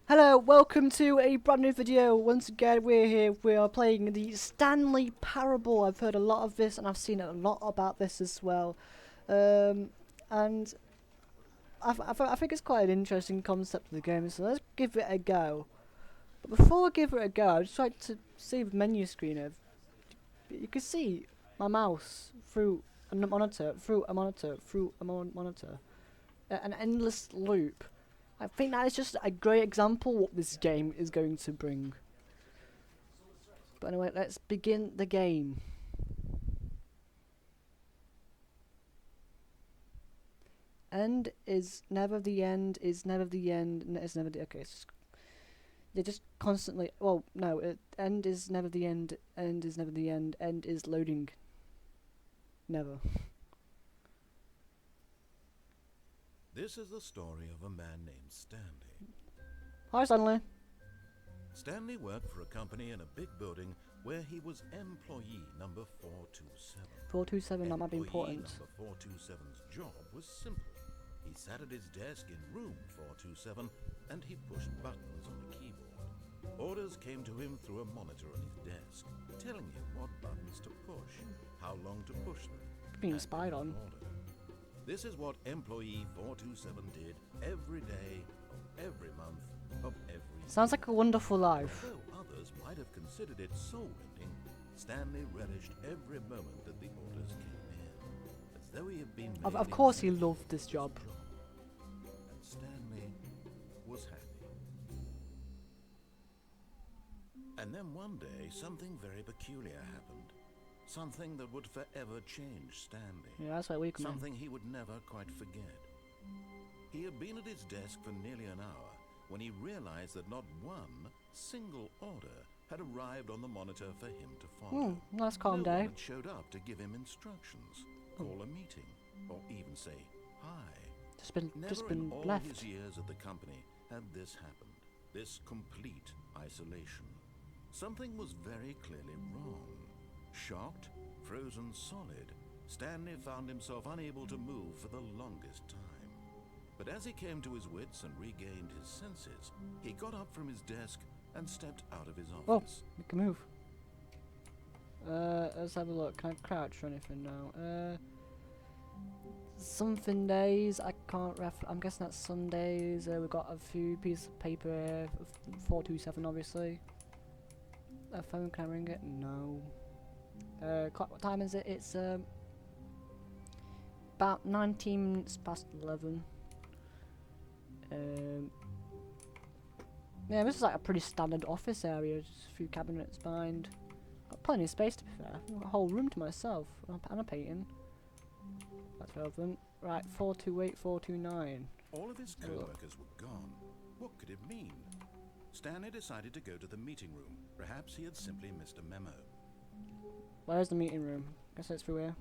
Hello, welcome to a brand new video. Once again, we're here. We are playing the Stanley Parable. I've heard a lot of this, and I've seen a lot about this as well. And I think it's quite an interesting concept of the game. So let's give it a go. But before I give it a go, I'd just like to see the menu screen. You can see my mouse through a monitor, through a monitor, through a monitor, an endless loop. I think that is just a great example what this game is going to bring. But anyway, let's begin the game. End is never the end, is never the end, is never the... Okay, they just constantly... Well, no, end is never the end is never the end is loading. Never. This is the story of a man named Stanley. Hi, Stanley. Stanley worked for a company in a big building where he was employee number 427. 427, that might be important. Number 427's job was simple. He sat at his desk in room 427 and he pushed buttons on the keyboard. Orders came to him through a monitor on his desk, telling him what buttons to push, how long to push them. Being spied on. This is what employee 427 did every day, of every month, of every Sounds like a wonderful life. Although others might have considered it soul-rending, Stanley relished every moment that the orders came in, as though he had been Of course he loved this job. And Stanley was happy. And then one day, something very peculiar happened. Something that would forever change Stanley. Yeah, that's right, we come Something he would never quite forget. He had been at his desk for nearly an hour when he realized that not one single order had arrived on the monitor for him to follow. Nice calm No day. one had showed up to give him instructions, call a meeting, or even say hi. Just Never in been all left. his years at the company had this happened. This complete isolation. Something was very clearly wrong. Shocked, frozen solid, Stanley found himself unable to move for the longest time. But as he came to his wits and regained his senses, he got up from his desk and stepped out of his Oh, office. we can move. Let's have a look. Can I crouch or anything now? Something days. I can't I'm guessing that's Sundays. We've got a few pieces of paper here. 427, obviously. A phone, can I ring it? No. What time is it? It's about 19 minutes past 11. Yeah, this is like a pretty standard office area. Just a few cabinets behind. Got plenty of space to be fair. Got a whole room to myself and a painting. That's relevant. Right, 428, 429. All of his co-workers were gone. What could it mean? Stanley decided to go to the meeting room. Perhaps he had simply missed a memo. Where's the meeting room? Guess it's through here.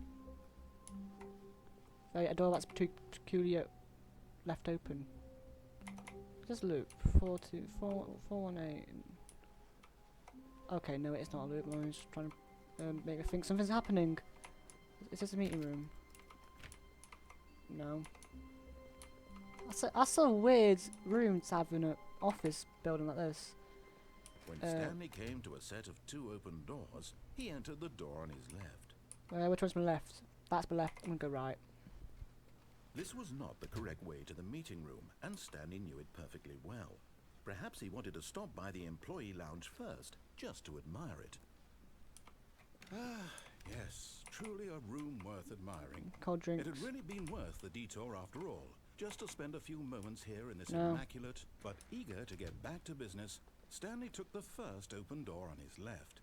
Oh yeah, a door that's peculiar left open. Just loop. 418. Okay, no, it's not a loop. I'm just trying to make me think something's happening. Is this a meeting room? No. That's a weird room to have in an office building like this. When Stanley came to a set of two open doors, he entered the door on his left. Which one's my left? That's my left. I'm gonna go right. This was not the correct way to the meeting room, and Stanley knew it perfectly well. Perhaps he wanted to stop by the employee lounge first, just to admire it. Ah, yes, truly a room worth admiring. Cold drinks. It had really been worth the detour after all, just to spend a few moments here in this immaculate, but eager to get back to business. Stanley took the first open door on his left.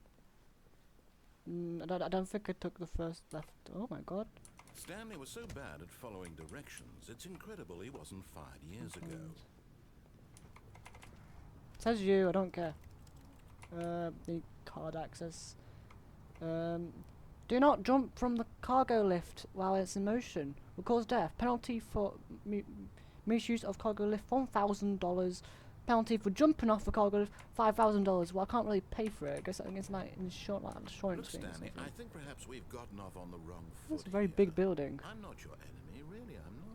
I don't think I took the first left. Oh my god. Stanley was so bad at following directions, it's incredible he wasn't fired years ago. Says you, I don't care. Need card access. Do not jump from the cargo lift while it's in motion. Will cause death. Penalty for misuse of cargo lift, $1,000. Penalty for jumping off the cargo lift, $5,000. Well, I can't really pay for it. I guess it's like insurance Look, thing. Stanley, I think perhaps we've gotten off on the wrong foot. It's a very here. big building. I'm not your enemy, really, I'm not.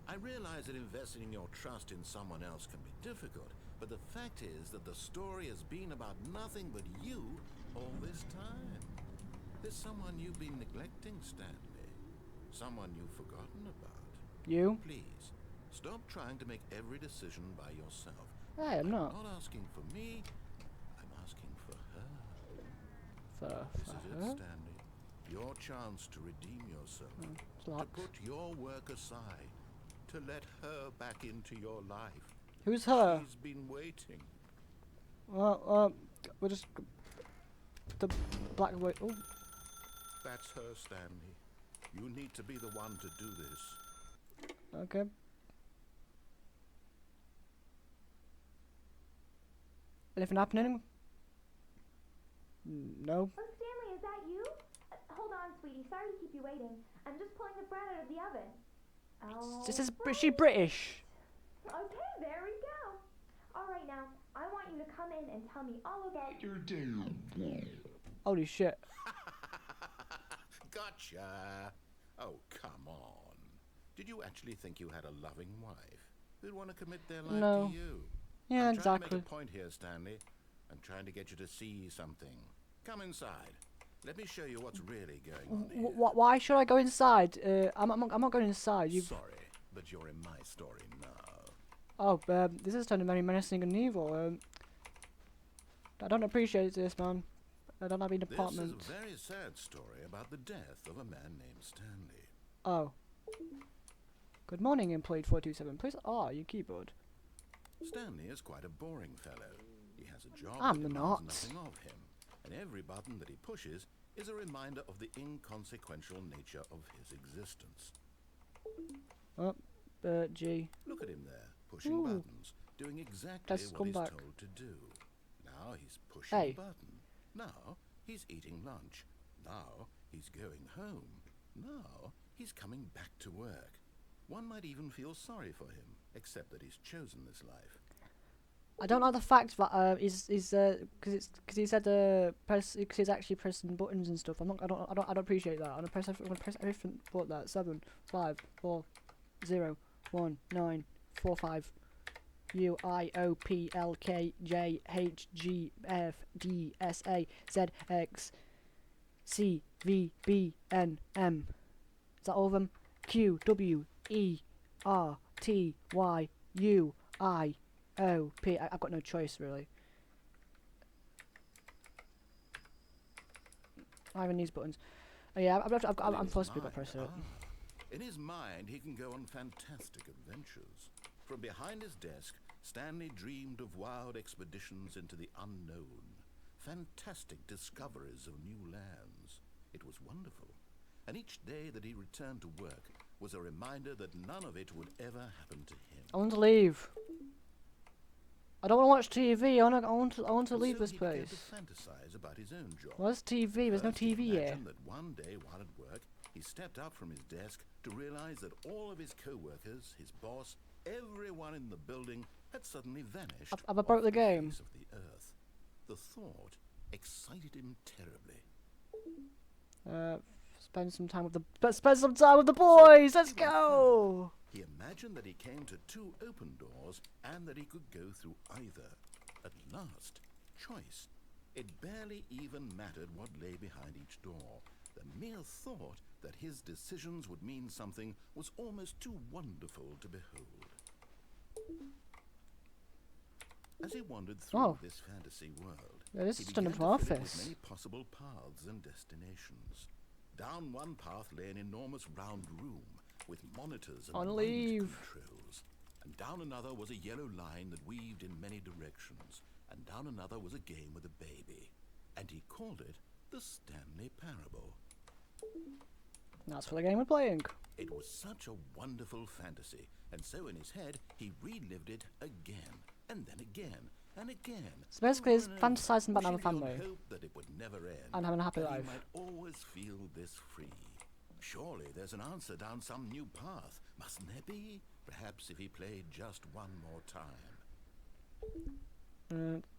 I realize that investing your trust in someone else can be difficult, but the fact is that the story has been about nothing but you all this time. There's someone you've been neglecting, Stanley. Someone you've forgotten about. You? Please, stop trying to make every decision by yourself. Hey, I'm not. Not asking for me, I'm asking for her. For This is it, her? Stanley. Your chance to redeem yourself. It's To locked. put your work aside. To let her back into your life. Who's her? She's been waiting. Well, we'll just the black and white. Oh, That's her, Stanley. You need to be the one to do this. okay. Anything happening? No. Oh, Stanley, is that you? Hold on, sweetie. Sorry to keep you waiting. I'm just pulling the bread out of the oven. Oh. This is she British? Okay, there we go. All right, now, I want you to come in and tell me all about your day. Holy shit! Gotcha. Oh, come on. Did you actually think you had a loving wife who'd want to commit their life No. to you? Yeah, I'm trying to exactly. make a point here, Stanley. I'm trying to get you to see something. Come inside. Let me show you what's really going on here. Why should I go inside? I'm not going inside. You. Sorry, but you're in my story now. Oh, this is turning very menacing and evil. I don't appreciate this, man. I don't have an apartment. This is a very sad story about the death of a man named Stanley. Oh. Good morning, employee 427. Please, your keyboard. Stanley is quite a boring fellow. He has a job I'm that demands not. nothing of him, and every button that he pushes is a reminder of the inconsequential nature of his existence. Oh, G. Look at him there, pushing Ooh. buttons, doing exactly Let's what come he's back. told to do. Now he's pushing Hey. a button. Now he's eating lunch. Now he's going home. Now he's coming back to work. One might even feel sorry for him, except that he's chosen this life. I don't like the fact that because he said press because he's actually pressing buttons and stuff. I don't appreciate that. I'm gonna press everything but that 7 5 4 0 1 9 4 5 U I O P L K J H G F D S A Z X C V B N M. Is that all of them? Q W E R T Y U I O P. I've got no choice really. I even these buttons. Oh yeah, I'm supposed to be able to press it. In his mind, he can go on fantastic adventures. From behind his desk, Stanley dreamed of wild expeditions into the unknown, fantastic discoveries of new lands. It was wonderful. And each day that he returned to work was a reminder that none of it would ever happen to him. I want to leave. I don't want to watch TV. I want to leave So this he began place. to fantasize about his own job. Where's TV? There's no First, he TV here. imagined that one day while at work, he stepped up from his desk to realize that all of his co-workers, his boss, everyone in the building had suddenly vanished. Have I broke off the game? face of the earth. The thought excited him terribly. Spend some time with the boys. Let's go. He imagined that he came to 2 open doors and that he could go through either. At last, choice. It barely even mattered what lay behind each door. The mere thought that his decisions would mean something was almost too wonderful to behold. As he wandered through Oh. this fantasy world, Yeah, this he is began an to fill it with office. many possible paths and destinations. Down one path lay an enormous round room with monitors and On mind leave. controls. And down another was a yellow line that weaved in many directions. And down another was a game with a baby. And he called it the Stanley Parable. That's for the game we're playing. It was such a wonderful fantasy, and so in his head he relived it again, and then again, and again. So basically, it's over and over, fantasizing about having a wishing beyond family hope that it would never end, and having a happy that life. he might always feel this free. Surely there's an answer down some new path, mustn't there be? Perhaps if he played just one more time.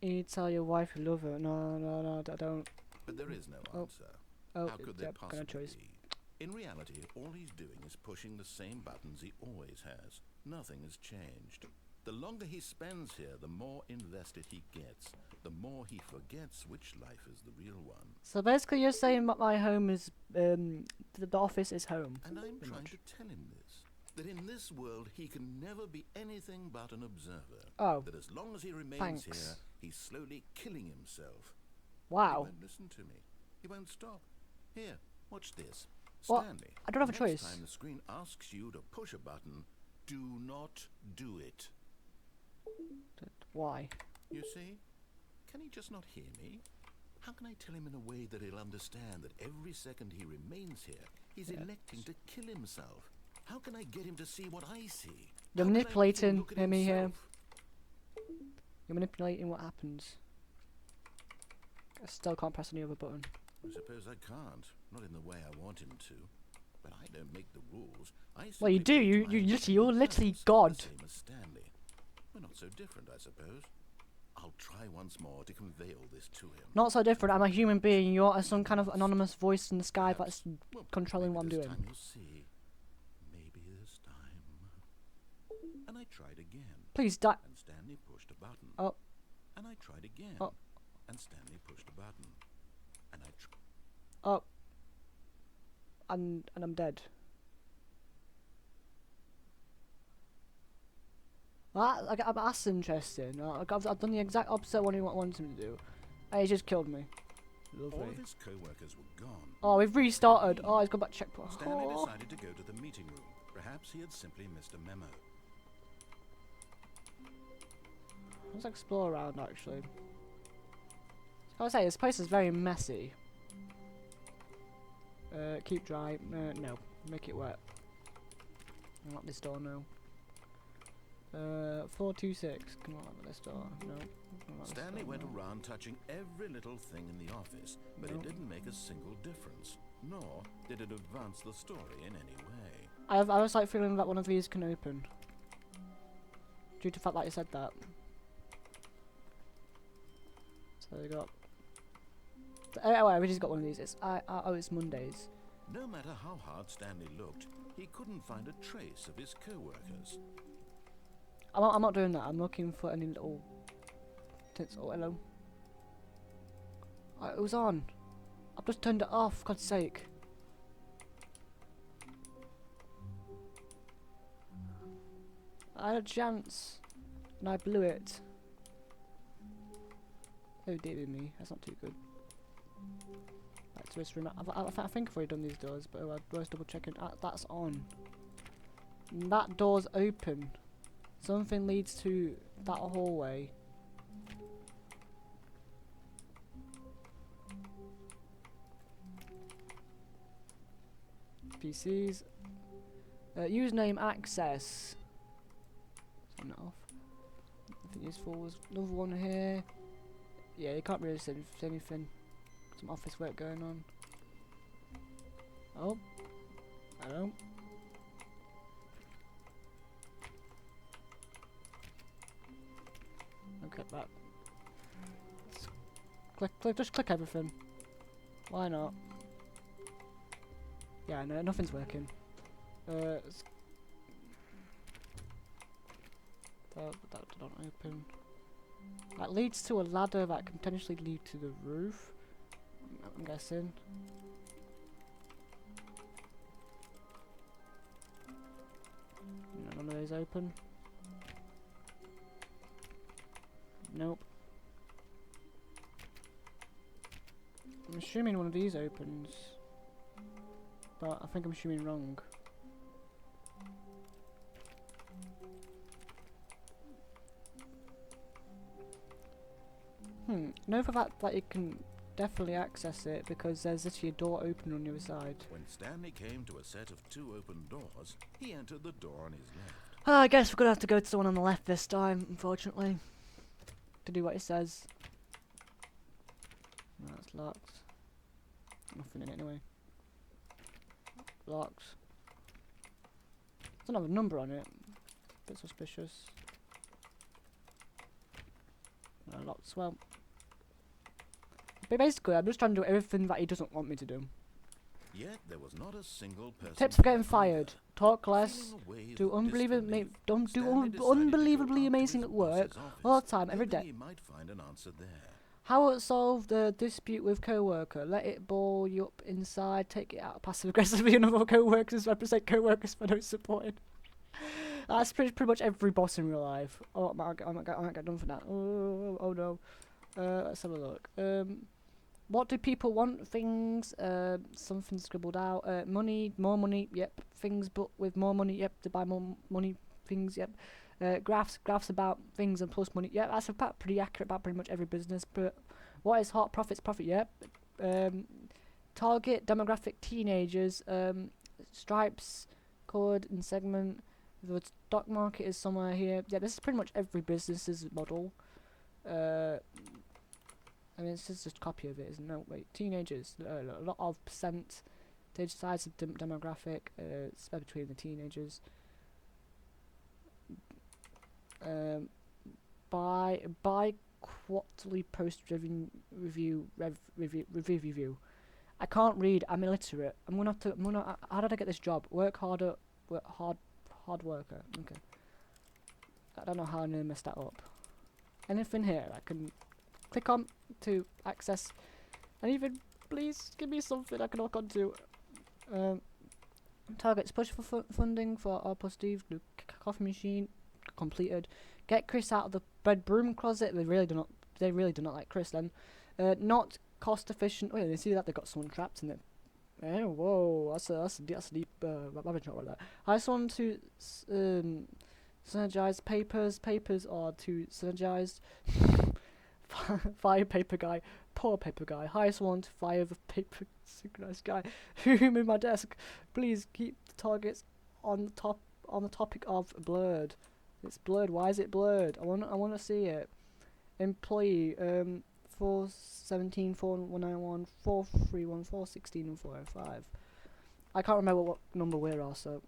You tell your wife you love her. No, I don't. But there is no Oh. answer. Oh, How could there yep, got no possibly choice. be? In reality, all he's doing is pushing the same buttons he always has. Nothing has changed. The longer he spends here, the more invested he gets. The more he forgets which life is the real one. So basically you're saying that my home is, the office is home. And I'm trying to tell him this. That in this world, he can never be anything but an observer. Oh. That as long as he remains Thanks. here, he's slowly killing himself. He Wow. won't listen to me. He won't stop. Here, watch this. What? Stanley, I don't have a next choice. time the screen asks you to push a button, do not do it. Why? You see? Can he just not hear me? How can I tell him in a way that he'll understand that every second he remains here, he's electing to kill himself? How can I get him to see what I see? You're How can I make him manipulating look at me here. himself? You're manipulating what happens. I still can't press any other button. I suppose I can't. Not in the way I want him to. But I don't make the rules. Well, you do. You're literally God. The same as Stanley. We're not so different, I suppose. I'll try once more to convey all this to him. Not so different. I'm a human being. You're some kind of anonymous voice in the sky Perhaps. that's Well, controlling what I'm maybe doing. this time you'll see. Maybe this time. And I tried again. Please die. And Stanley pushed a button. Oh. And I tried again. Oh. And Stanley pushed a button. And I tried. Oh. And I'm dead. Well, that's interesting. I've done the exact opposite of what I wanted him to do. And he just killed me. All Lovely. of his co-workers were gone. Oh, we've restarted. Oh, he's gone back to checkpoint. Stanley Oh. decided to go to the meeting room. Perhaps he had simply missed a memo. Let's explore around, actually. I would say this place is very messy. Keep dry. No. Make it wet. Not this door, no. 426. Come on, this door. No. Stanley went around touching every little thing in the office, but No. it didn't make a single difference, nor did it advance the story in any way. I was like feeling that one of these can open. Due to the fact that you said that. So we got. Oh, I just got one of these. It's Mondays. No matter how hard Stanley looked, he couldn't find a trace of his co-workers. I'm not doing that. I'm looking for any little tits. Oh, hello. It was on. I've just turned it off. For God's sake. I had a chance, and I blew it. Oh dear me, that's not too good. Back to this room. I think I've already done these doors, but I was double checking. That's on. And that door's open. Something leads to that hallway. PCs. Username access. Turn that off. Nothing useful. There's another one here. Yeah, you can't really see anything. Some office work going on. Oh. Hello. Okay, that. Just click everything. Why not? Yeah, no, nothing's working. That did not open. That leads to a ladder that can potentially lead to the roof. I'm guessing. None of those open. Nope. I'm assuming one of these opens, but I think I'm assuming wrong. Know for that you can definitely access it because there's literally a door open on the other side. When Stanley came to a set of 2 open doors, he entered the door on his left. I guess we're gonna have to go to the one on the left this time, unfortunately, to do what it says. That's locked. Nothing in it anyway. Locked. Doesn't have a number on it. Bit suspicious. No, locked as well. But basically, I'm just trying to do everything that he doesn't want me to do. Yet there was not a single person. Tips for getting there fired: either. talk less, Feeling a wave do of unbelievably, disbelief, don't do Stanley decided to go unbelievably up to amazing his at work boss's office, all the time, every hoping day. he might find an answer there. How solve the dispute with co-worker? Let it ball you up inside. Take it out passive aggressively. Another co-workers represent co-workers for no support. That's pretty much every boss in real life. Oh, I might get done for that. Oh no. Let's have a look. What do people want? Things. Something scribbled out. Money. More money. Yep. Things, but with more money. Yep. To buy more money. Things. Yep. Graphs about things and plus money. Yeah, that's about pretty accurate about pretty much every business. But what is hot? Profits. Profit. Yep. Target demographic: teenagers. Stripes, code and segment. The stock market is somewhere here. Yeah, this is pretty much every business's model. I mean, it's just a copy of it, isn't it? No, wait, teenagers. A lot of percent. Stage size of demographic. Spread between the teenagers. By quarterly post-driven review. I can't read. I'm illiterate. How did I get this job? Work harder. Hard worker. Okay. I don't know how I nearly messed that up. Anything here I can click on to access? Anything? Please give me something I can look onto. Targets: push for funding for our plus Steve. Coffee machine completed. Get Chris out of the bedroom closet. They really do not like Chris then. Not cost efficient. Wait, you see that they got someone trapped in it. Oh, whoa, that's a deep rabbit shot right there. I just want to synergize papers. Papers are too synergized. Fire paper guy, poor paper guy. Highest one to fire the paper synchronized guy. Who moved my desk? Please keep the targets on the topic of blurred. It's blurred. Why is it blurred? I want to see it. Employee 417, 4191, 431, 416, and 405. I can't remember what number we're on, so.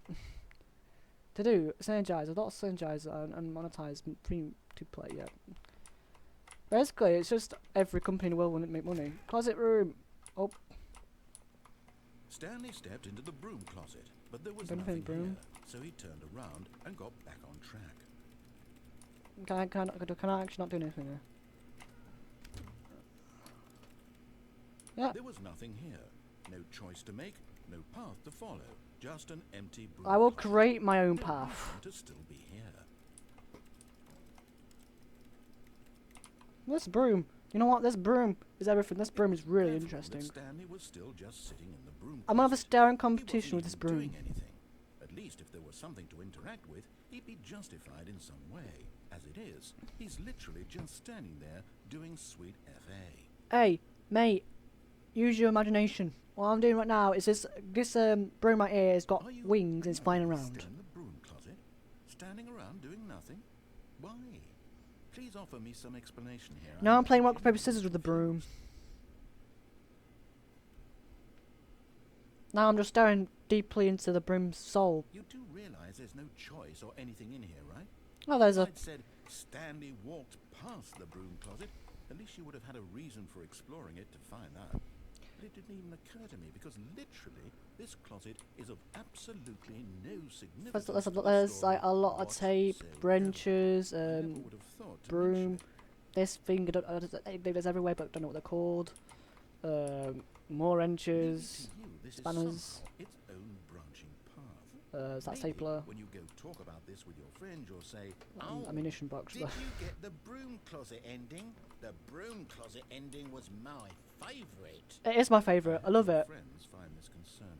To do, synergize. I've got synergize and monetize free to play, yeah. Basically, it's just every company in the world wouldn't make money. Closet room. Oh. Stanley stepped into the broom closet, but there was Broom, nothing broom. here, so he turned around and got back on track. Can I actually not do anything here? Yeah. There was nothing here. No choice to make, no path to follow. Just an empty broom I will closet. create my own No path. reason to still be here. This broom. You know what? This broom is everything. This broom is really Therefore, interesting. that Stanley was still just sitting in the broom I'm gonna have a closet. staring He competition with wasn't this even broom. doing anything. At least if there was something to interact with, he'd be justified in some way. As it is, he's literally just standing there doing sweet FA. Hey, mate, use your imagination. What I'm doing right now is this broom right here has got Are you wings and it's flying really around. Still in the broom closet, standing around doing nothing? Why? Please offer me some explanation here. Now I'm playing rock paper scissors with the broom. Now I'm just staring deeply into the broom's soul. You do realize there's no choice or anything in here, right? Oh, there's a. I'd said Stanley walked past the broom closet. At least you would have had a reason for exploring it to find that. But it didn't even occur to me because literally this closet is of absolutely no significance. There's like a lot of tape, wrenches, broom. This thing, there's everywhere, but I don't know what they're called. More wrenches, spanners. Its own branching path. Is that Maybe stapler? when you go talk about this with your friend, you'll say, Ammunition box. did you get the broom closet ending? The broom closet ending was my favourite. It is my favourite. I love it. Friends find this concerning.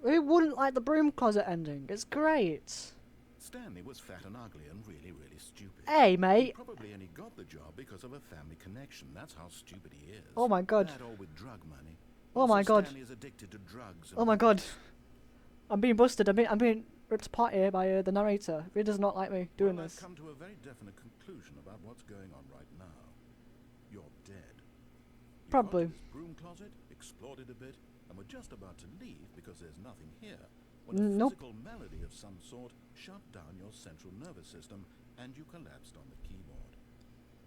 Who wouldn't like the broom closet ending? It's great. Stanley was fat and ugly and really, really stupid. Hey, He mate. probably only got the job because of a family connection. That's how stupid he is. Oh my god. That or with drug money. Oh Also, my god. Stanley is addicted to drugs. Oh my god. I'm being busted. I'm being ripped apart here by the narrator. He does not like me doing Well, this. I've come to a very definite conclusion about what's going on right now. You're dead. You Probably. got to this broom closet, explored it a bit, and were just about to leave because there's nothing here when a Nope. physical malady of some sort shut down your central nervous system and you collapsed on the keyboard.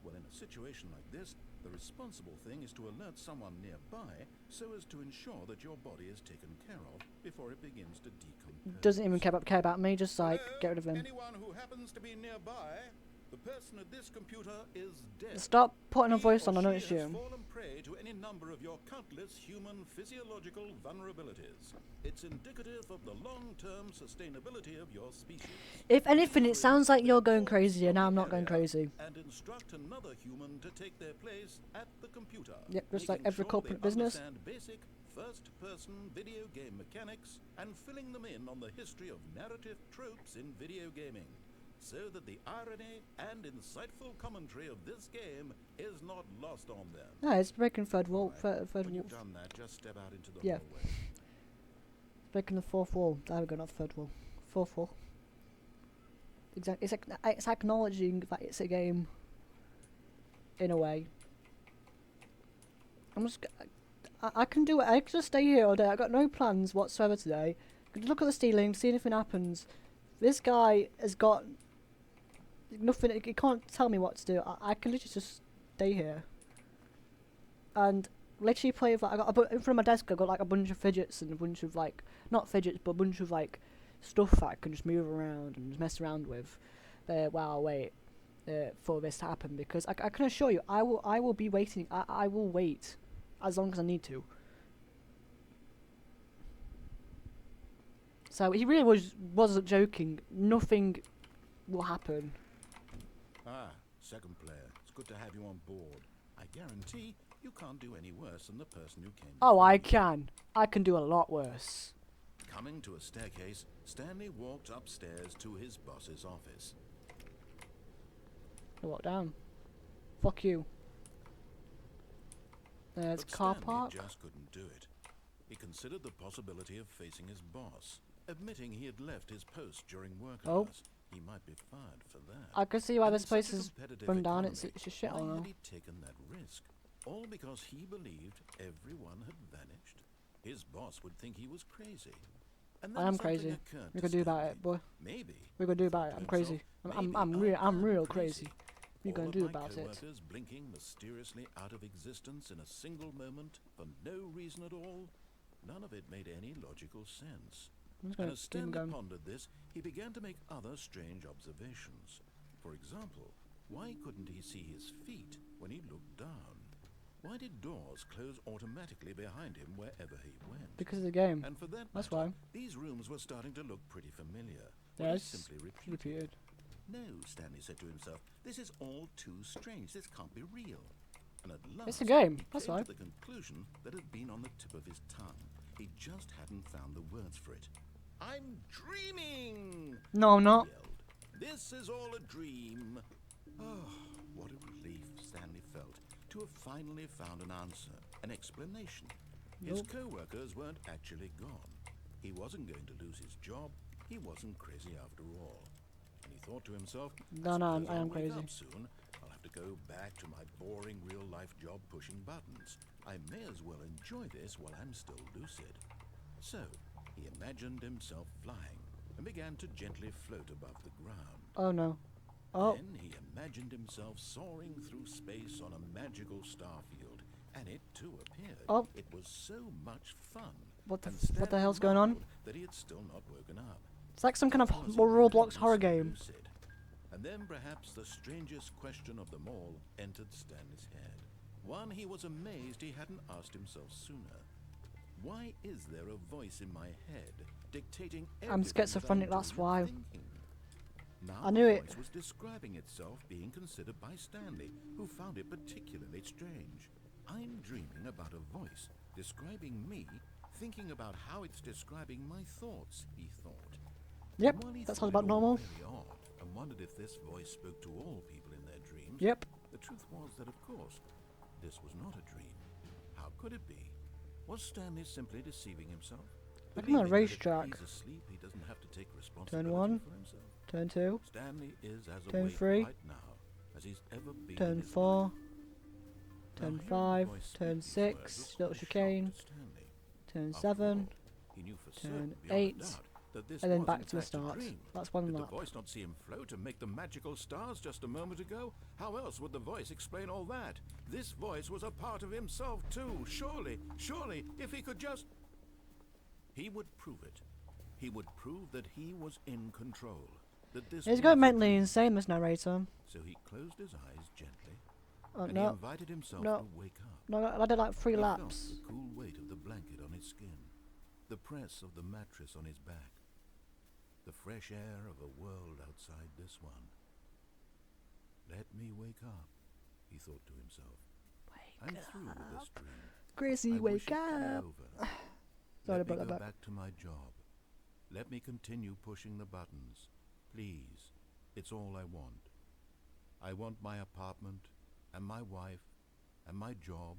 Well, in a situation like this, The responsible thing is to alert someone nearby so as to ensure that your body is taken care of before it begins to decompose. Doesn't even care about me, just like, get rid of him. Anyone who happens to be nearby, the person at this computer is dead. Stop putting a voice on, I know He it's or she you. has fallen prey to any number of your countless human physiological vulnerabilities. It's indicative of the long-term sustainability of your species. If anything, it sounds like you're going crazy, and I'm not going crazy. And instruct another human to take their place at the computer. Yep, just like making every sure corporate they business. understand basic first-person video game mechanics and filling them in on the history of narrative tropes in video gaming, so that the irony and insightful commentary of this game is not lost on them. No, it's breaking third wall. Right. Third When wall. you've done that, just step out into the Yeah. hallway. Breaking the fourth wall. There we go, not the third wall. Fourth wall. Exactly. It's acknowledging that it's a game. In a way. I can do it. I can just stay here all day. I got no plans whatsoever today. I can look at the ceiling, see if anything happens. This guy has got nothing. He can't tell me what to do. I can literally just stay here and literally play with. I got in front of my desk. I got like a bunch of fidgets and a bunch of like not fidgets, but a bunch of like stuff that I can just move around and just mess around with. While I wait for this to happen, because I can assure you, I will be waiting. I will wait as long as I need to. So he really wasn't joking. Nothing will happen. Ah, second player. It's good to have you on board. I guarantee you can't do any worse than the person who came Oh, before I you. can. I can do a lot worse. Coming to a staircase, Stanley walked upstairs to his boss's office. I walk down. Fuck you. There's But car Stanley park. just couldn't do it. He considered the possibility of facing his boss, admitting he had left his post during work Oh. hours. He might be fired for that. I can see why And this in place such a is competitive run down. It's economy, just shit why all had now. he taken that risk? All because he believed everyone had vanished. His boss would think he was crazy. And I then am something crazy. occurred We to can do about Stanley. it, boy. Maybe. We can do about it. To I'm himself, crazy. maybe I'm I real am crazy. We All gonna of do my about it. coworkers blinking mysteriously out of existence in a single moment for no reason at all. None of it made any logical sense. I'm just And gonna as keep him Stanley going. pondered this, he began to make other strange observations. For example, why couldn't he see his feet when he looked down? Why did doors close automatically behind him wherever he went? Because of the game. And for that That's matter, why. these rooms were starting to look pretty familiar. Yeah, But he it's simply repeated. repeated. No, Stanley said to himself, this is all too strange. This can't be real. And at last, It's a game, he that's came why. to the conclusion that had been on the tip of his tongue. He just hadn't found the words for it. I'm dreaming! No, I'm he not. yelled. This is all a dream. Oh, what a relief Stanley felt to have finally found an answer, an explanation. His Nope. co-workers weren't actually gone. He wasn't going to lose his job. He wasn't crazy after all. And he thought to himself, No, suppose I am I'll wake crazy. up soon. I'll have to go back to my boring real-life job pushing buttons. I may as well enjoy this while I'm still lucid. So, he imagined himself flying and began to gently float above the ground. Oh no. Oh. Then he imagined himself soaring through space on a magical star field, and it too appeared. Oh. It was so much fun. What the and what the Stanley hell's going on? marveled that he had still not woken up. It's like some kind of Was he Roblox horror relentlessly game. lucid? And then perhaps the strangest question of them all entered Stanley's head. One he was amazed he hadn't asked himself sooner. Why is there a voice in my head dictating I'm everything that schizophrenic, I'm that's doing why. and thinking? Now I knew the it. voice was describing itself being considered by Stanley, who found it particularly strange. I'm dreaming about a voice describing me, thinking about how it's describing my thoughts, he thought. Yep, And while he that thought sounds about it all normal. very odd and wondered if this voice spoke to all people in their dreams, Yep. the truth was that, of course, this was not a dream. How could it be? Was Stanley simply deceiving himself? Like I'm on a Believing that if racetrack. he's asleep, he doesn't have to take responsibility one. for himself? Turn 2. Stanley is as Turn awake 3. right now as he's ever been in Turn his 4. life. Turn Now, hearing the 5. voice speak Turn these 6. words was Little quite a shock chicane. to Stanley. Turn After 7. all, he knew for Turn certain, beyond a 8. doubt, that this And then was back in to the fact a start. dream. That's one Did the lap. voice not see him float and make the magical stars just a moment ago? How else would the voice explain all that? This voice was a part of himself too. Surely, if he could just... He would prove it. He would prove that he was in control. That this He's was going a mentally dream. insane, this narrator. So he closed his eyes gently, Oh, and he no. invited himself No. to wake up. No, I did like 3 He felt laps. the cool weight of the blanket on his skin, the press of the mattress on his back, the fresh air of a world outside this one. Let me wake up, he thought to himself. I'm through with this dream. Gracie, I wish wake it could be up. over. Sorry Let me about go that. back to my job. Let me continue pushing the buttons. Please, it's all I want. I want my apartment, and my wife, and my job.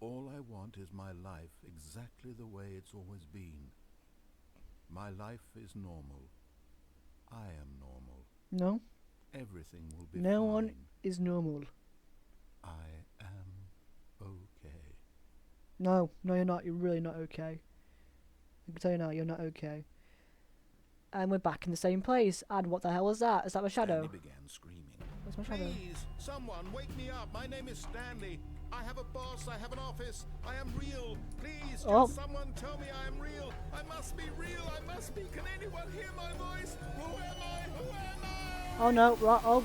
All I want is my life exactly the way it's always been. My life is normal. I am normal. No, Everything will be no fine. one is normal. I am okay. No, you're not. You're really not okay. I can tell you now, you're not okay. And we're back in the same place. And what the hell was that? Is that my shadow? Stanley began screaming. Where's my shadow? Please, someone wake me up. My name is Stanley. I have a boss. I have an office. I am real. Please, Oh. just someone tell me I am real. I must be real. I must be. Can anyone hear my voice? Who am I? Who am I? Oh no! Right, oh,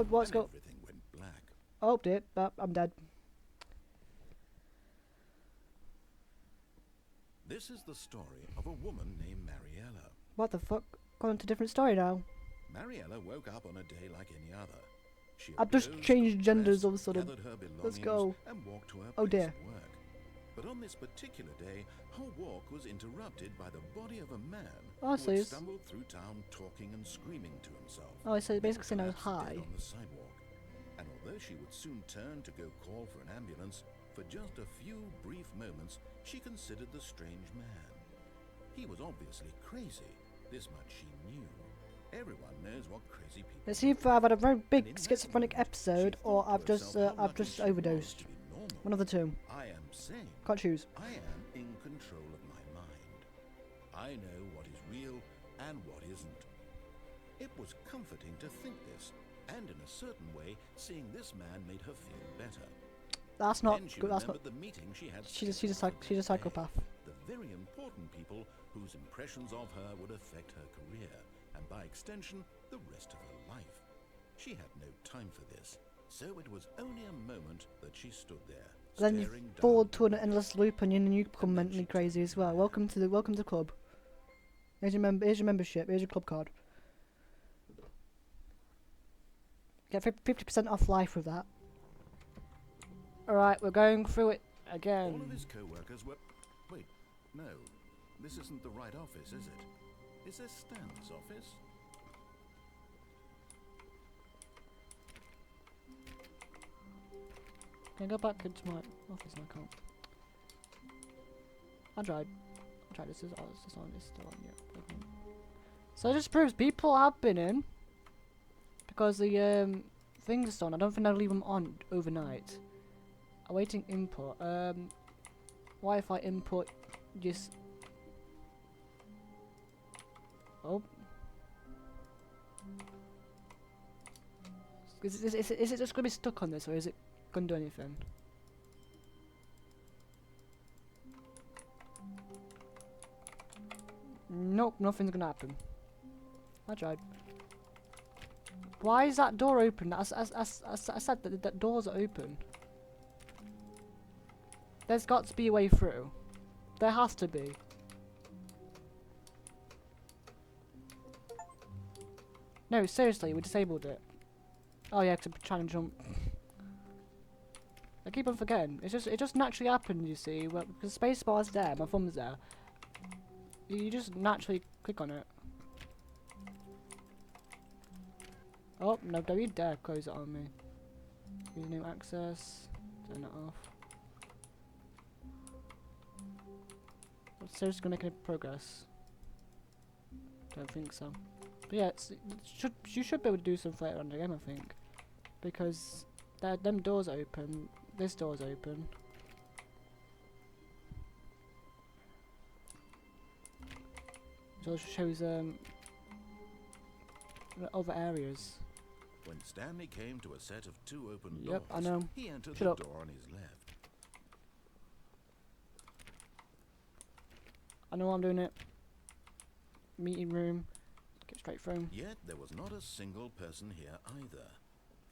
what's And going? everything went black. Oh dear! I'm dead. This is the story of a woman named Mariella. What the fuck? Gone to a different story now. Mariella woke up on a day like any other. She I've just arose, changed got genders dressed, all of a sudden. gathered her Let's belongings, go. and walked to her Oh, place dear. of work. But on this particular day, her walk was interrupted by the body of a man Oh, I who see. had stumbled through town talking and screaming to himself. Oh, so Then basically saying I was collapsed high. dead on the sidewalk. And although she would soon turn to go call for an ambulance, for just a few brief moments she considered the strange man. He was obviously crazy. This much she knew. Everyone knows what crazy people Let's see if I've had a very And in big that schizophrenic moment, episode, she or thought to I've just herself how lucky she was overdosed. to be normal. One of the two. I am sane. Can't choose. I am in control of my mind. I know what is real and what isn't. It was comforting to think this, and in a certain way, seeing this man made her feel better. That's not Then she good. That's not. remembered the meeting she had. She's a scheduled for she's a that day. psychopath. The very important people whose impressions of her would affect her career, and by extension, the rest of her life. She had no time for this, so it was only a moment that she stood there, Then you staring fall down to an endless loop, and you become And then mentally she crazy turned as well. around. Welcome to the club. Here's your membership. Here's your club card. Get 50% off life with that. Alright, we're going through it again. All of his co-workers were... Wait, no. This isn't the right office, is it? Is this Stan's office? Can I go back into my office? No, I can't. I tried. This is on. It's still on. Yeah. Okay. So it just proves people have been in because the things on. I don't think I'll leave them on overnight. Awaiting input. Wi-Fi input. Just. Oh. Is it just gonna be stuck on this, or is it gonna do anything? Nope, nothing's gonna happen. I tried. Why is that door open? I said that doors are open. There's got to be a way through. There has to be. No, seriously, we disabled it. Oh yeah, 'cause I'm trying to jump. I keep on forgetting. It just naturally happens, you see. Well, because spacebar's there, my thumb's there. You just naturally click on it. Oh, no, don't you dare close it on me. Username access. Turn that off. I'm seriously gonna make any progress. Don't think so. But yeah, you should be able to do something later on in the game, I think. Because them doors are open. This door's open. So it shows the other areas. When Stanley came to a set of 2 open Yep, I doors, know. he entered Shut the up. door on his left. I know I'm doing it. Meeting room. Get straight through. Yet there was not a single person here either.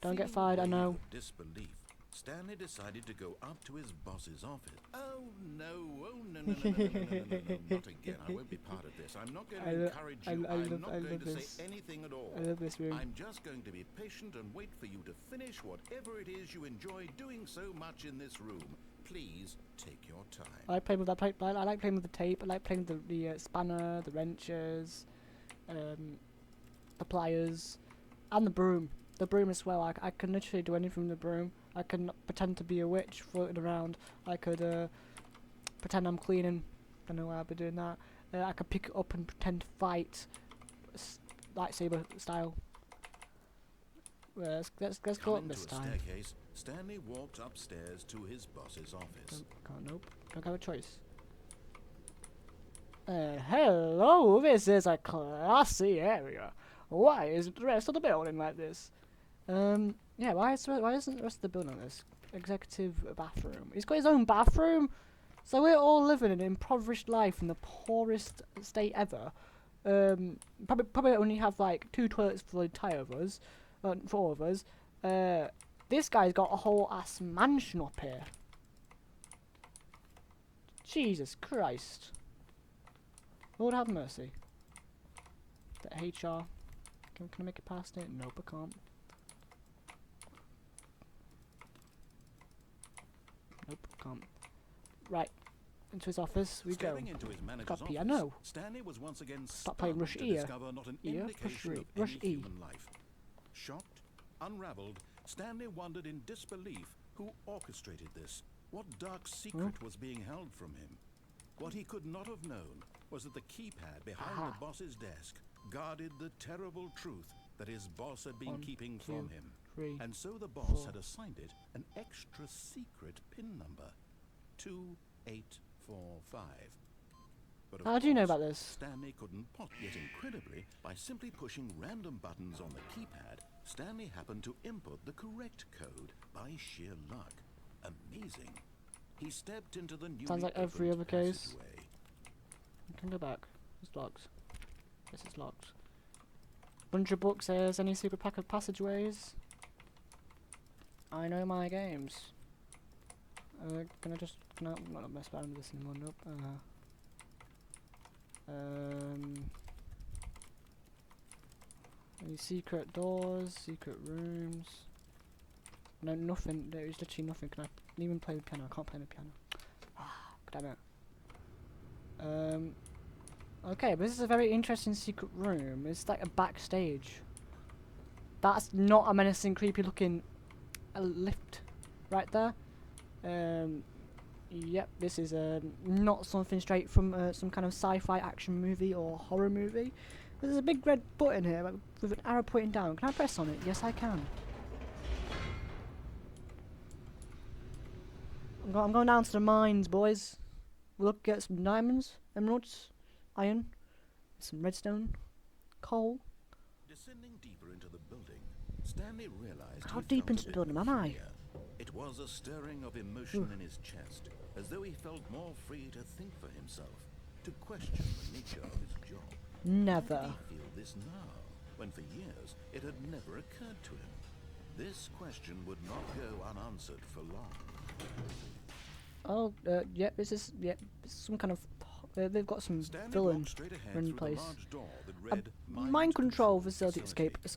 Don't get Feeling fired, a I wave know. of disbelief, Stanley decided to go up to his boss's office. Oh no, no, not again. I won't be part of this. I'm not going to encourage you. I'm not going to say anything at all. I love this room. I'm just going to be patient and wait for you to finish whatever it is you enjoy doing so much in this room. Please take your time. I like playing with that tape. I like playing with the tape. I like playing with the spanner, the wrenches, the pliers, and the broom. The broom as well. I can literally do anything with the broom. I can pretend to be a witch floating around. I could pretend I'm cleaning. I know I'll be doing that. I could pick it up and pretend to fight, lightsaber style. Let's go up this time. Staircase, Stanley walked upstairs to his boss's office. Nope. Don't have a choice. Hello, this is a classy area. Why is the rest of the building like this? Yeah, why isn't the rest of the building like this? Executive bathroom. He's got his own bathroom? So we're all living an impoverished life in the poorest state ever. Probably only have like 2 toilets for the entire of us. 4 of us. This guy's got a whole ass mansion up here. Jesus Christ. Lord have mercy. The HR. Can I make it past it? Nope, I can't. Nope, can't. Right. Into his office we go. Into his manager's Got office, piano. Stanley was once again Stop playing Rush to E. discover not an indication of Rush any E. human life. Shocked, unraveled, Stanley wondered in disbelief who orchestrated this. What dark secret was being held from him? What he could not have known was that the keypad behind the boss's desk guarded the terrible truth that his boss had been keeping from him. 3, And so the boss 4. had assigned it an extra secret PIN number, 2845. But of How do you know course, about this? Stanley couldn't pot. Yet incredibly, by simply pushing random buttons on the keypad, Stanley happened to input the correct code by sheer luck. Amazing. He stepped into the newly Sounds like every opened other case. passageway. I can go back. It's locked. Yes, it's locked. Bunch of books says any secret pack of passageways. I know my games. I'm not mess around with this anymore. Nope. Any secret doors, secret rooms? No, nothing. There's literally nothing. Can I even play the piano? I can't play the piano. Ah, damn it. Okay, but this is a very interesting secret room. It's like a backstage. That's not a menacing, creepy looking lift right there. Yep, this is not something straight from some kind of sci-fi action movie or horror movie. There's a big red button here with an arrow pointing down. Can I press on it? Yes, I can. I'm going down to the mines, boys. We'll look at some diamonds, emeralds, iron, some redstone, coal. Descending deeper into the building, Stanley realized How he deep felt into a the bit building am I? peculiar. It was a stirring of emotion in his chest, as though he felt more free to think for himself, to question the nature of his job. Never. How did he feel this now, when for years it had never occurred to him? This question would not go unanswered for long. Oh, yep, this is, yep, some kind of, they've got some Stanley villain walked straight ahead running through place. the large door that read, Mind control facility, escape. There's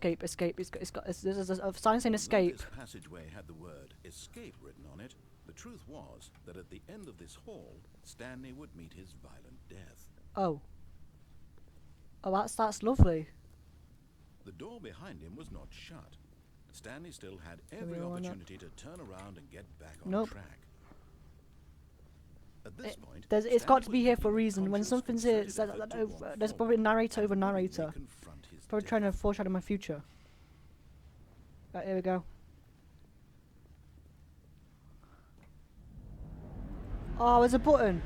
a sign saying escape. This passageway had the word escape written on it. The truth was that at the end of this hall, Stanley would meet his violent death. Oh. Oh, that's lovely. The door behind him was not shut. Stanley still had every why not? opportunity to turn around and get back on Nope. track. At this point, It's got to be Stanley here would for a reason. When conscious, something's here, concerted effort to walk there's forward probably narrator over and narrator. boldly confront his Probably death. trying to foreshadow my future. Right, here we go. Oh, there's a button!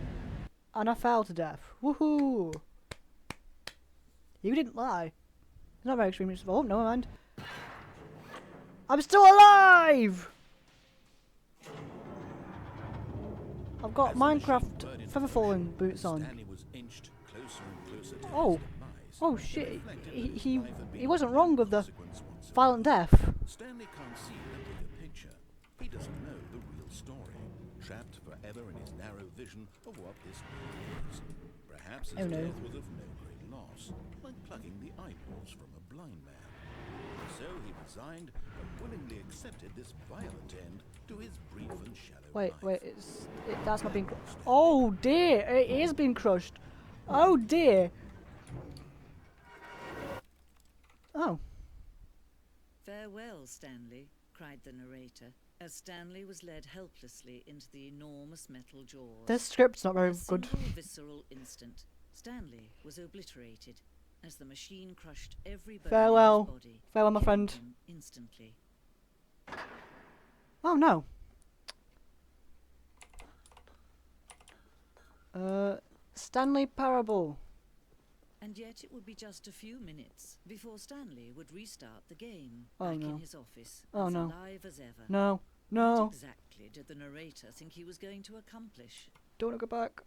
And I fell to death. Woohoo! You didn't lie. It's not very extreme. Oh, no, mind. I'm still alive! I've got As the machine Minecraft blurred into feather motion, falling boots on. Stanley was inched closer and closer to Oh. his demise. Oh It shit, reflected that his he life had been wasn't of wrong no with the consequence whatsoever. violent death. Stanley can't see the bigger picture. He doesn't know the real story. Trapped forever in his narrow vision of what this world is. Perhaps his Oh, no. death was of no great loss, like plucking the eyeballs from a blind man. So he resigned and willingly accepted this violent end to his brief and shallow life. Wait, that's not being crushed. Oh dear, it is being crushed. Oh dear. Oh. "Farewell, Stanley," cried the narrator, as Stanley was led helplessly into the enormous metal jaws. This script's not very In a good. single visceral instant, Stanley was obliterated as the machine crushed every bone Farewell. in his body. Farewell, my killing friend. him instantly. Oh no. Stanley Parable. And yet it would be just a few minutes before Stanley would restart the game Oh, back no. in his office, Oh, as no. alive as ever. No, What no. exactly did the narrator think he was going to accomplish? Don't wanna go back.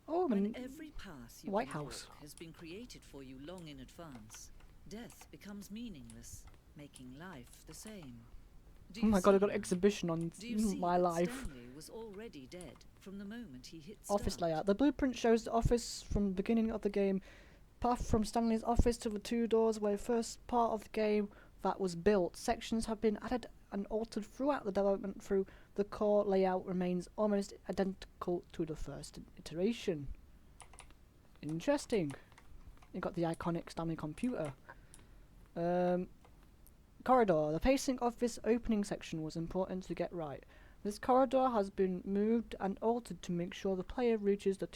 Oh, When man. every path you White can House. walk has been created for you long in advance, death becomes meaningless, making life the same. Do Oh you my god, I've see got an now? exhibition on Do you see my that life. Stanley was already dead from the moment he hit Office start? layout. The blueprint shows the office from the beginning of the game. Path from Stanley's office to the two doors where the first part of the game that was built. Sections have been added and altered throughout the development through the core layout remains almost identical to the first iteration. Interesting. You got the iconic Stanley computer. Corridor. The pacing of this opening section was important to get right. This corridor has been moved and altered to make sure the player reaches the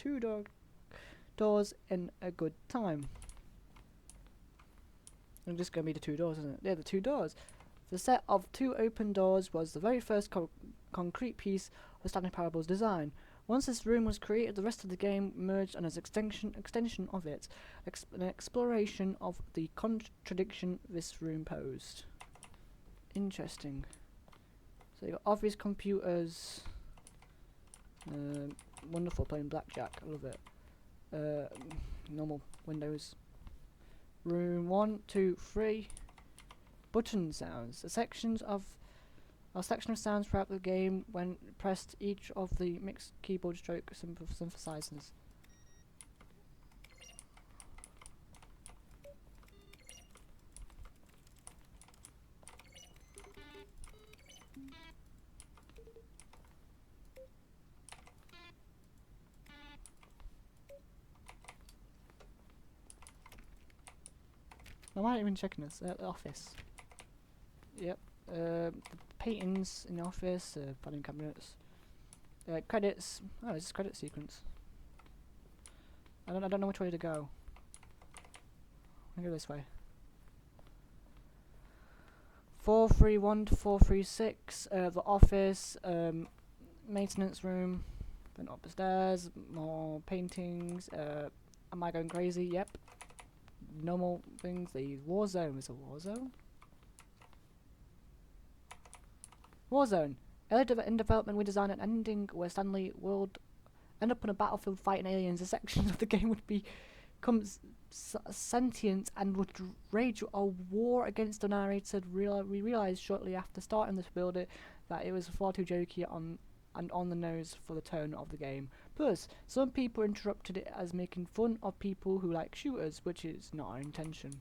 doors in a good time. And just gonna be the two doors, isn't it? Yeah, the two doors. The set of two open doors was the very first concrete piece of Stanley Parable's design. Once this room was created, the rest of the game merged on as extension of it, an exploration of the contradiction this room posed. Interesting. So you got office computers. Wonderful playing blackjack. I love it. Normal windows. Room 1, 2, 3. Button sounds. A section of sounds throughout the game when pressed each of the mixed keyboard stroke synthesizers. I might even checking this at the office. Yep. The paintings in the office, filing cabinets, credits. Oh, this is credit sequence. I don't know which way to go. I'll go this way. 431 to 436. The office, maintenance room. Then up the stairs. More paintings. Am I going crazy? Yep. Normal things. The war zone. Is a war zone? Warzone. Early in development, we designed an ending where Stanley would end up on a battlefield fighting aliens. The sections of the game would become sentient and would rage a war against the narrator. We realised shortly after starting this build that it was far too jokey and on the nose for the tone of the game. Plus, some people interrupted it as making fun of people who like shooters, which is not our intention.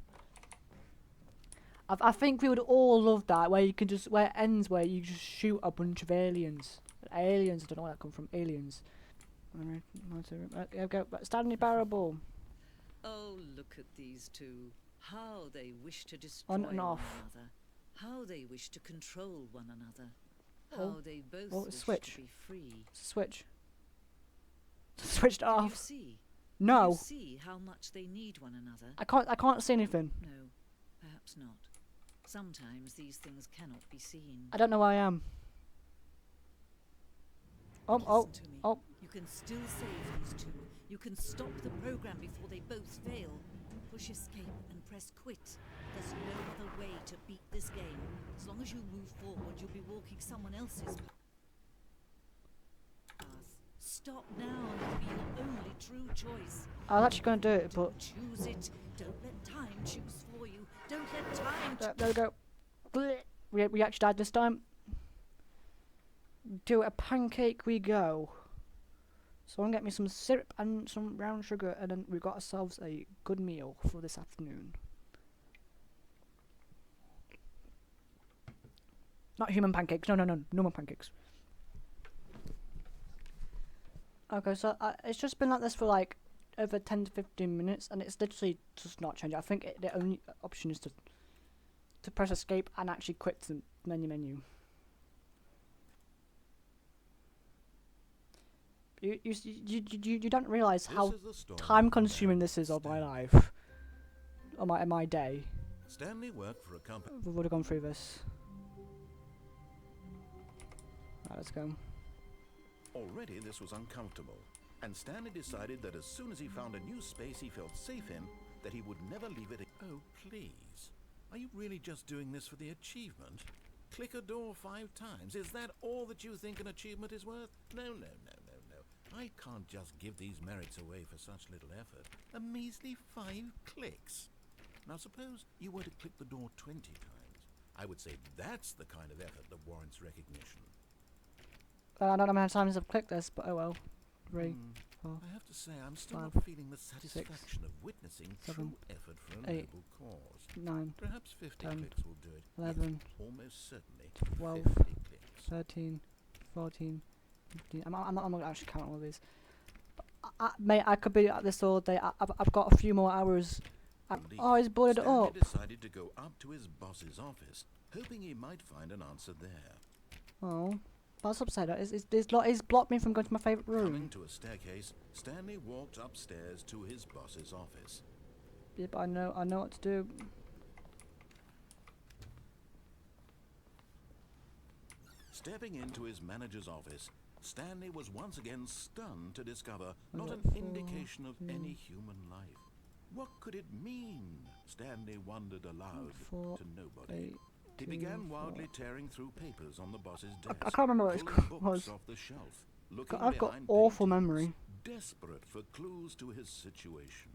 I think we would all love that, where you can just, where it ends, where you just shoot a bunch of aliens. Aliens, I don't know where that come from, aliens. There we go, Stanley Parable. Oh, look at these two. How they wish to destroy On and one off. another. How they wish to control one another. Oh. How they both Oh, wish switch. to be free. Switch. Switched Can you off. see? No. Can you see how much they need one another? I can't see anything. No, perhaps not. Sometimes these things cannot be seen. I don't know where I am. Oh, Listen to me. oh. You can still save these two. You can stop the program before they both fail. Push escape and press quit. There's no other way to beat this game. As long as you move forward, you'll be walking someone else's path. Stop now and it'll be your only true choice. I was actually going to do it, but... Don't choose it. Don't let time choose for you. Don't let time... There we go. Blech. We actually died this time. Do a pancake we go. So I'm gonna get me some syrup and some brown sugar, and then we've got ourselves a good meal for this afternoon. Not human pancakes. No more pancakes. Okay, so it's just been like this for like over 10 to 15 minutes, and it's literally just not changing. I think the only option is to press escape and actually quit the menu. You don't realise how time consuming this is of my life. Or my day. Stanley worked for a company. We would have gone through this. Right, let's go. Already this was uncomfortable, and Stanley decided that as soon as he found a new space he felt safe in, that he would never leave it. Oh, please. Are you really just doing this for the achievement? Click a door 5 times. Is that all that you think an achievement is worth? No. I can't just give these merits away for such little effort. A measly 5 clicks. Now suppose you were to click the door 20 times. I would say that's the kind of effort that warrants recognition. I don't know how many times I've clicked this, but oh well. 3, 4, I have to say, I'm still 5, not feeling the satisfaction of witnessing 7, true effort for a 8, noble cause. 9, Perhaps 50 10, clicks will do it. 11, Yes, almost certainly 12, 50 clicks. 13, 14, 15. I'm not gonna actually count all of these. Mate, I could be at this all day. I've got a few more hours. Oh, he's boarded it Stanley up. decided to go up to his boss's office, hoping he might find an answer there. Oh, that's upside down. He's blocked me from going to my favourite Coming room. to a staircase, Stanley walked upstairs to his boss's office. Yeah, but I know what to do. Stepping into his manager's office, Stanley was once again stunned to discover not an 4, indication of 3, any human life. What could it mean? Stanley wondered aloud 4, to nobody. 8, He 2, began 4. wildly tearing through papers on the boss's I desk. can't remember what it's pulling called. books off the shelf, looking I've got behind awful paintings, memory. desperate for clues to his situation.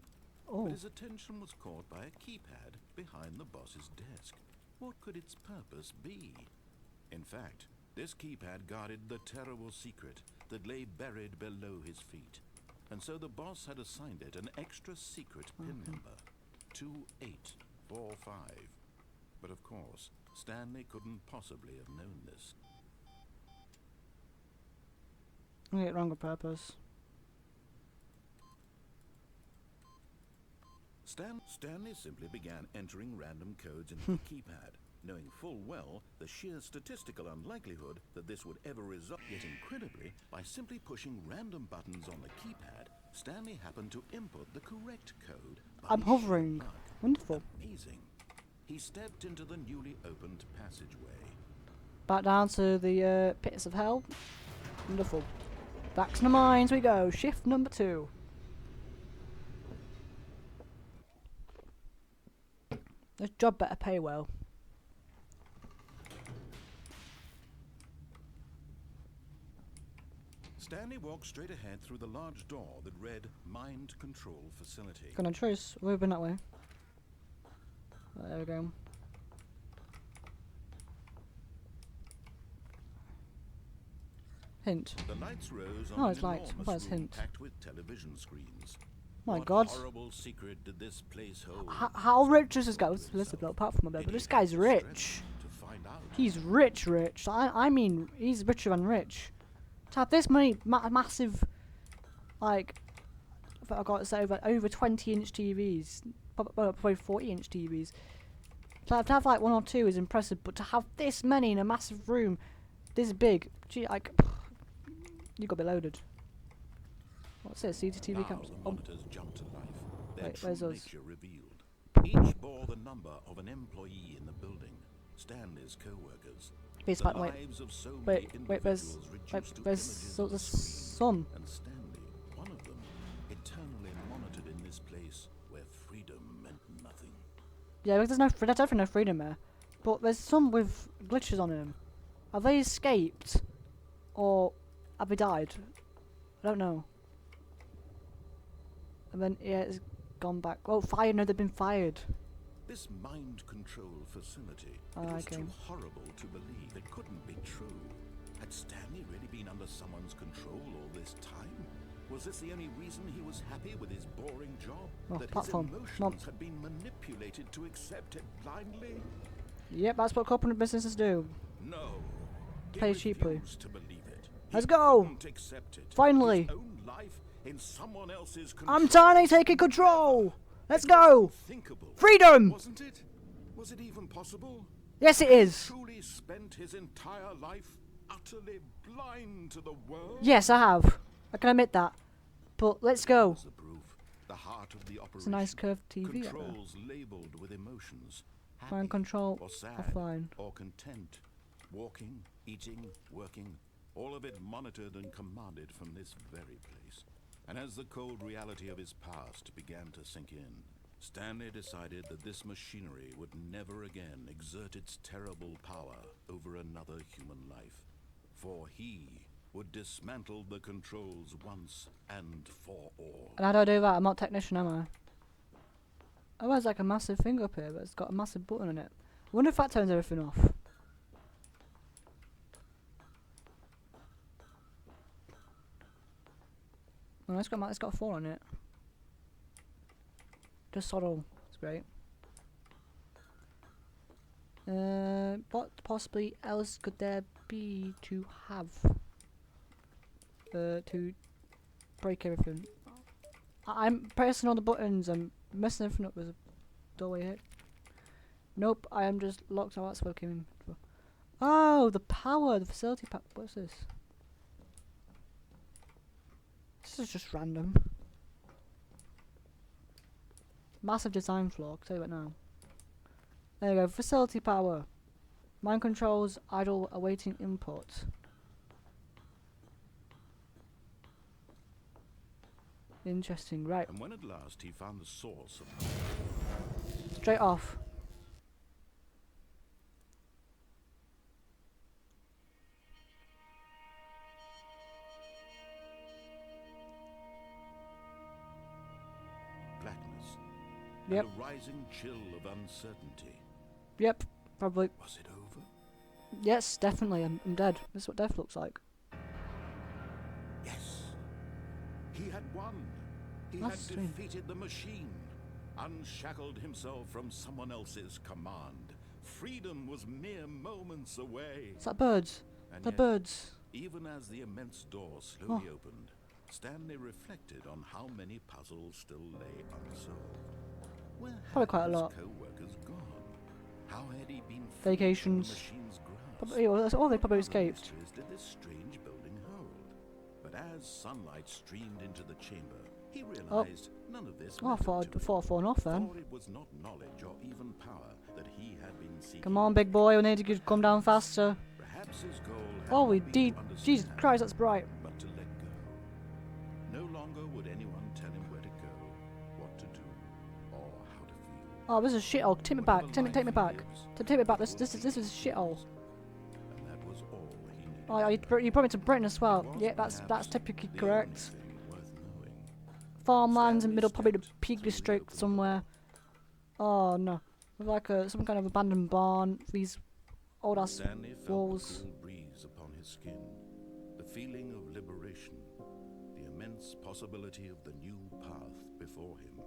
Oh, But his attention was caught by a keypad behind the boss's desk. What could its purpose be? In fact, this keypad guarded the terrible secret that lay buried below his feet. And so the boss had assigned it an extra secret PIN number, 2845. But of course, Stanley couldn't possibly have known this. I get it wrong on purpose. Stanley simply began entering random codes into the keypad, knowing full well the sheer statistical unlikelihood that this would ever result. Yet incredibly, by simply pushing random buttons on the keypad, Stanley happened to input the correct code. I'm hovering. Wonderful. Amazing. He stepped into the newly opened passageway. Back down to the pits of hell. Wonderful. Back to the mines we go. Shift number 2. This job better pay well. Stanley walked straight ahead through the large door that read Mind Control Facility. Got no choice. We've been that way. There we go. Hint. The lights rose Oh, on it's an lights. enormous Well, it's room hint. packed with television screens. My What God. horrible secret did this place hold? How rich is this guy? Listen, apart from my bed, but this guy's rich. To find out. He's rich. I mean, he's richer than rich. To have this many massive, like, I got to say over 20-inch TVs, probably 40-inch TVs. To have like 1 or 2 is impressive, but to have this many in a massive room, this big, gee, like, you got to be loaded. What's this? CCTV Now cameras. the Oh, monitors jumped to life. Their Wait, true where's us? nature revealed. Each bore the number of an employee in the building. Stanley's co-workers. Wait, The wait, lives of so many wait, there's, individuals wait, reduced to there's images so of the the screen. sun. And Stanley, one of them, eternally monitored in this place where freedom and Yeah, there's definitely no freedom there. But there's some with glitches on them. Have they escaped? Or have they died? I don't know. And then, yeah, it's gone back. Oh, fired. No, they've been fired. This mind control facility, Oh, it was okay. too horrible to believe. It couldn't be true. Had Stanley really been under someone's control all this time? Was this the only reason he was happy with his boring job? Oh, That platform. his Come on. emotions had been manipulated to accept it blindly? Yep, that's what corporate businesses do. No. He Pay cheaply. refused to believe it. Let's He go! couldn't accept it. Finally! His own life in someone else's control. I'm finally taking control! Let's It was go! unthinkable, Freedom! wasn't it? Was it even possible? Yes, it is! Truly spent his entire life utterly blind to the world? Yes, I have. I can admit that. But let's go. Was the proof, the heart of the operation. It's a nice curved TV up there. Controls labeled with emotions. Mind Happy control or sad offline. or content. Walking, eating, working, all of it monitored and commanded from this very place. And as the cold reality of his past began to sink in, Stanley decided that this machinery would never again exert its terrible power over another human life. For he would dismantle the controls once and for all. And how do I do that? I'm not a technician, am I? Oh, there's like a massive thing up here, but it's got a massive button on it. I wonder if that turns everything off. Oh, it's got a 4 on it. Just sod all. It's great. What possibly else could there be to have? To break everything. I'm pressing all the buttons. I'm messing everything up with a doorway here. Nope, I am just locked out. That's what I came in for. Oh, the power, the facility pack. What's this? This is just random. Massive design flaw, I'll tell you what now. There you go, facility power. Mind controls, idle, awaiting input. Interesting, right. And when at last he found the source of Straight off. blackness, Yep. and a rising chill of uncertainty. Yep, probably. Was it over? Yes, definitely, I'm dead. This is what death looks like. Yes. He had won. He That's had strange. defeated the machine, unshackled himself from someone else's command. Freedom was mere moments away. Is that birds? And The yet, birds. even as the immense door slowly opened, Stanley reflected on how many puzzles still lay unsolved. Where Probably had quite a his lot. co-workers gone? How had he been freed from Vacations. the machine's grasp? Probably, well, that's all they probably What other escaped. mysteries did this strange building hold? But as sunlight streamed into the chamber, he realized none of this Oh, I mattered thought to him. I'd fallen off then. For it was not knowledge or even power that he had been seeking. Come on, big boy, we need to come down faster. Perhaps his goal had Oh, not been to Jesus understand, Christ, that's bright. but to let go. No longer would anyone tell him where to go, what to do, or how to feel. Oh, this is a shithole. Take me back. Whatever Take me life back. gives, Take me back. it This will is a be shithole. his. And that was all he needed. Oh, you brought me to Britain as well. It was Yeah, that's perhaps typically the correct. only thing worth knowing. Farmlands in Stanley the middle, probably the stepped Peak to District reopen the somewhere. Oh no, with like some kind of abandoned barn. These old ass Stanley felt walls. the cool breeze upon his skin, the feeling of liberation, the immense possibility of the new path before him.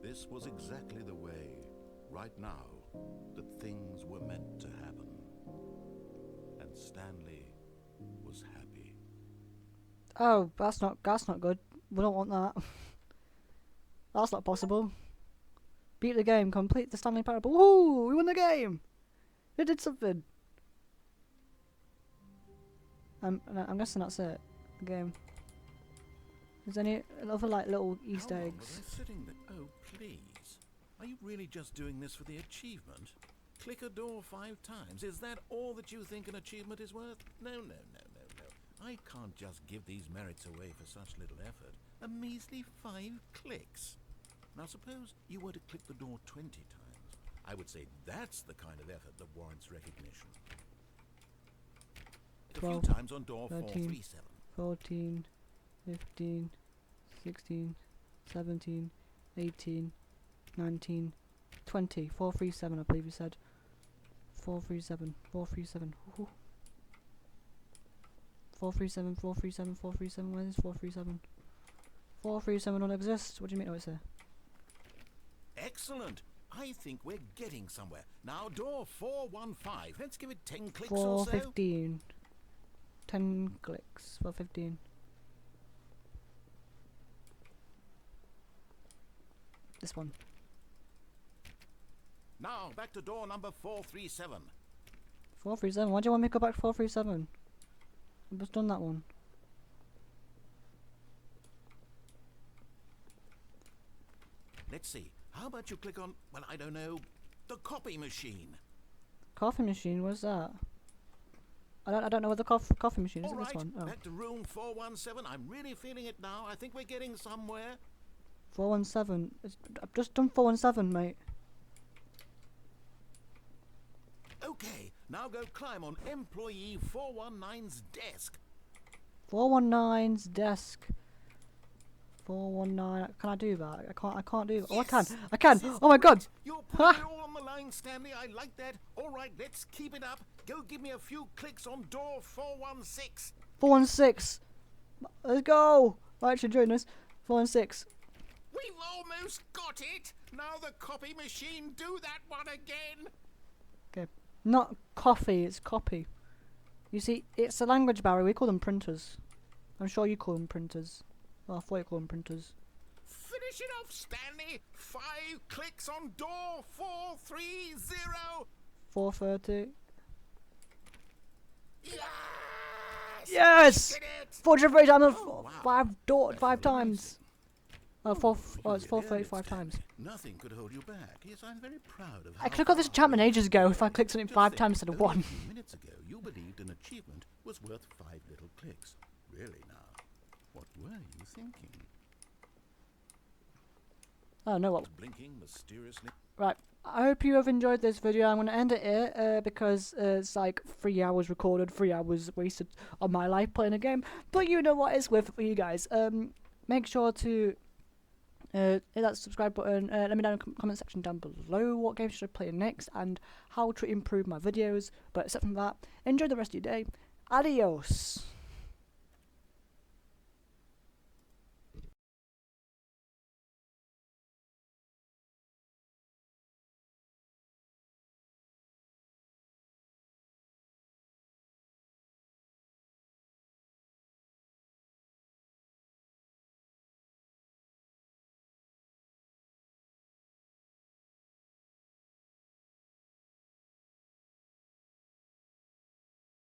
This was exactly the way, right now, that things were meant to happen. And Stanley was happy. Oh, that's not good. We don't want that. That's not possible. Beat the game, complete the Stanley Parable. Woohoo! We won the game. We did something. I'm guessing that's it. The game. Is there any other like little Easter How long was eggs? I sitting there? Oh, please. Are you really just doing this for the achievement? Click a door 5 times. Is that all that you think an achievement is worth? No. I can't just give these merits away for such little effort. A measly 5 clicks. Now suppose you were to click the door 20 times. I would say that's the kind of effort that warrants recognition. A 12, few times on door 13, 437. 14, 15, 16, 17, 18, 19, 20. 437, I believe you said. 437, 437. 437, 437, 437. Where is 437? 437 don't exist. What do you mean? Oh, it's there. Excellent. I think we're getting somewhere. Now, door 415. Let's give it 10 clicks or so. 415. 10 clicks. 415. This one. Now, back to door number 437. 437. Why do you want me to go back to 437? I've just done that one. Let's see. How about you click on, well, I don't know, the copy machine? Coffee machine, what's that? I don't know what the coffee machine is. All This right, one. Oh. back to room 417. I'm really feeling it now. I think we're getting somewhere. 417. I've just done 417, mate. Okay, now go climb on employee 419's desk. 419's desk. 419. Can I do that? I can't do that. Oh, I can. Yes, I can. this is Oh my god. great. You're putting it all on the line, Stanley. I like that. All right, let's keep it up. Go give me a few clicks on door 416. 416. Let's go. I'm actually doing this. 416. We've almost got it. Now the copy machine, do that one again. Okay. Not coffee, it's copy. You see, it's a language barrier. We call them printers. I'm sure you call them printers. Well, I thought you called them printers. Finish it off, Stanley. 5 clicks on door 430. 430. Yes! Yes! Did it! 430 times. Oh, wow. Five That's times. Oh, it's You 435 did, times. Stanley. Nothing could hold you back. Yes, I'm very proud of I how could have got this far enchantment you ages ago came. if I clicked something Just 5 think, times instead of only 1. a few minutes ago, you believed an achievement was worth 5 little clicks. Really now, what were you thinking? Oh, no, what? Blinking mysteriously. Right. I hope you have enjoyed this video. I'm going to end it here because it's like 3 hours recorded, 3 hours wasted on my life playing a game. But you know what it's worth for you guys. Make sure to hit that subscribe button. Let me know in the comment section down below what games should I play next and how to improve my videos. But except from that, enjoy the rest of your day. Adios.